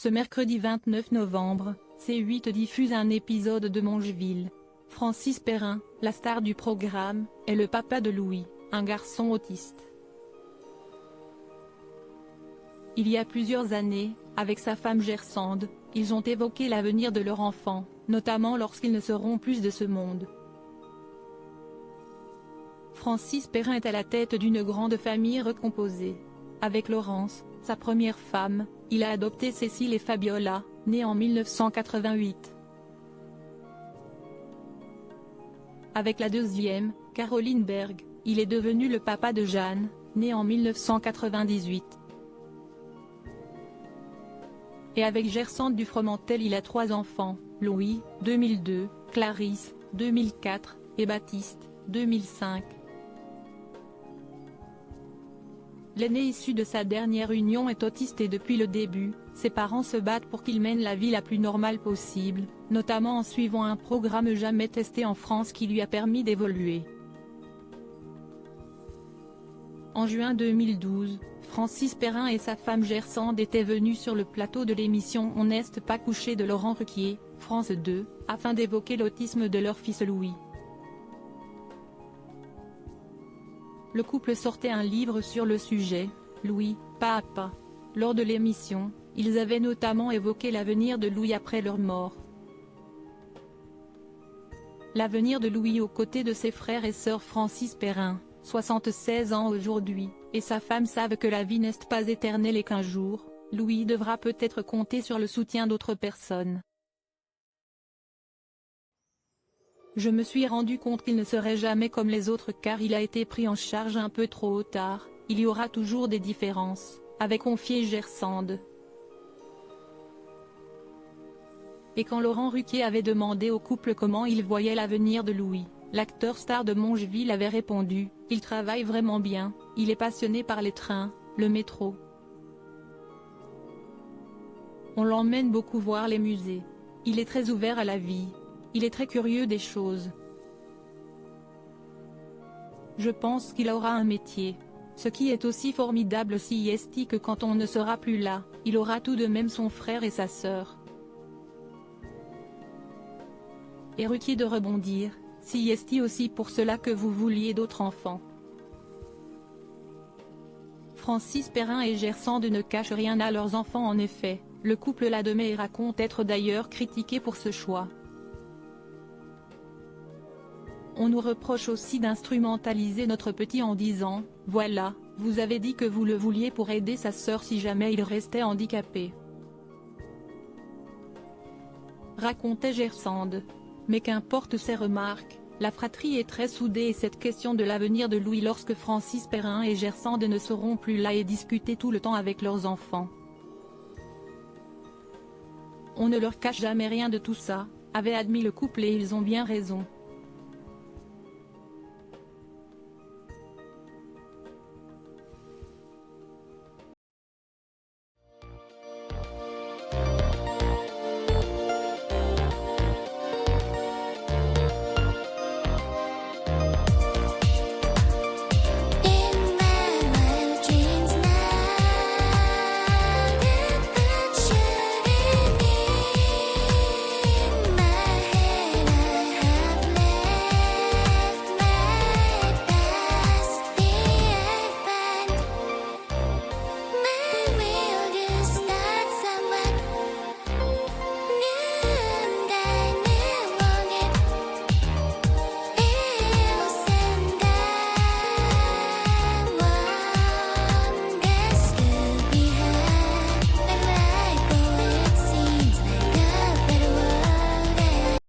Ce mercredi 29 novembre, C8 diffuse un épisode de Mongeville. Francis Perrin, la star du programme, est le papa de Louis, un garçon autiste. Il y a plusieurs années, avec sa femme Gersande, ils ont évoqué l'avenir de leur enfant, notamment lorsqu'ils ne seront plus de ce monde. Francis Perrin est à la tête d'une grande famille recomposée. Avec Laurence, sa première femme, il a adopté Cécile et Fabiola, nées en 1988. Avec la deuxième, Caroline Berg, il est devenu le papa de Jeanne, née en 1998. Et avec Gersande du Fromentel il a 3 enfants, Louis, 2002, Clarisse, 2004, et Baptiste, 2005. L'aîné issu de sa dernière union est autiste et depuis le début, ses parents se battent pour qu'il mène la vie la plus normale possible, notamment en suivant un programme jamais testé en France qui lui a permis d'évoluer. En juin 2012, Francis Perrin et sa femme Gersande étaient venus sur le plateau de l'émission On n'est pas couché de Laurent Ruquier, France 2, afin d'évoquer l'autisme de leur fils Louis. Le couple sortait un livre sur le sujet, Louis, pas à pas. Lors de l'émission, ils avaient notamment évoqué l'avenir de Louis après leur mort. L'avenir de Louis aux côtés de ses frères et sœurs Francis Perrin, 76 ans aujourd'hui, et sa femme savent que la vie n'est pas éternelle et qu'un jour, Louis devra peut-être compter sur le soutien d'autres personnes. Je me suis rendu compte qu'il ne serait jamais comme les autres car il a été pris en charge un peu trop tard, il y aura toujours des différences, avait confié Gersande. Et quand Laurent Ruquier avait demandé au couple comment il voyait l'avenir de Louis, l'acteur star de Mongeville avait répondu « Il travaille vraiment bien, il est passionné par les trains, le métro. On l'emmène beaucoup voir les musées. Il est très ouvert à la vie. Il est très curieux des choses. Je pense qu'il aura un métier. Ce qui est aussi formidable si est que quand on ne sera plus là, il aura tout de même son frère et sa sœur. » Et Ruquier de rebondir, si est aussi pour cela que vous vouliez d'autres enfants. Francis Perrin et Gersande ne cachent rien à leurs enfants en effet, le couple l'admet et raconte être d'ailleurs critiqué pour ce choix. On nous reproche aussi d'instrumentaliser notre petit en disant « Voilà, vous avez dit que vous le vouliez pour aider sa sœur si jamais il restait handicapé. » Racontait Gersande. Mais qu'importe ces remarques, la fratrie est très soudée et cette question de l'avenir de Louis lorsque Francis Perrin et Gersande ne seront plus là est discutée tout le temps avec leurs enfants. On ne leur cache jamais rien de tout ça, avait admis le couple et ils ont bien raison.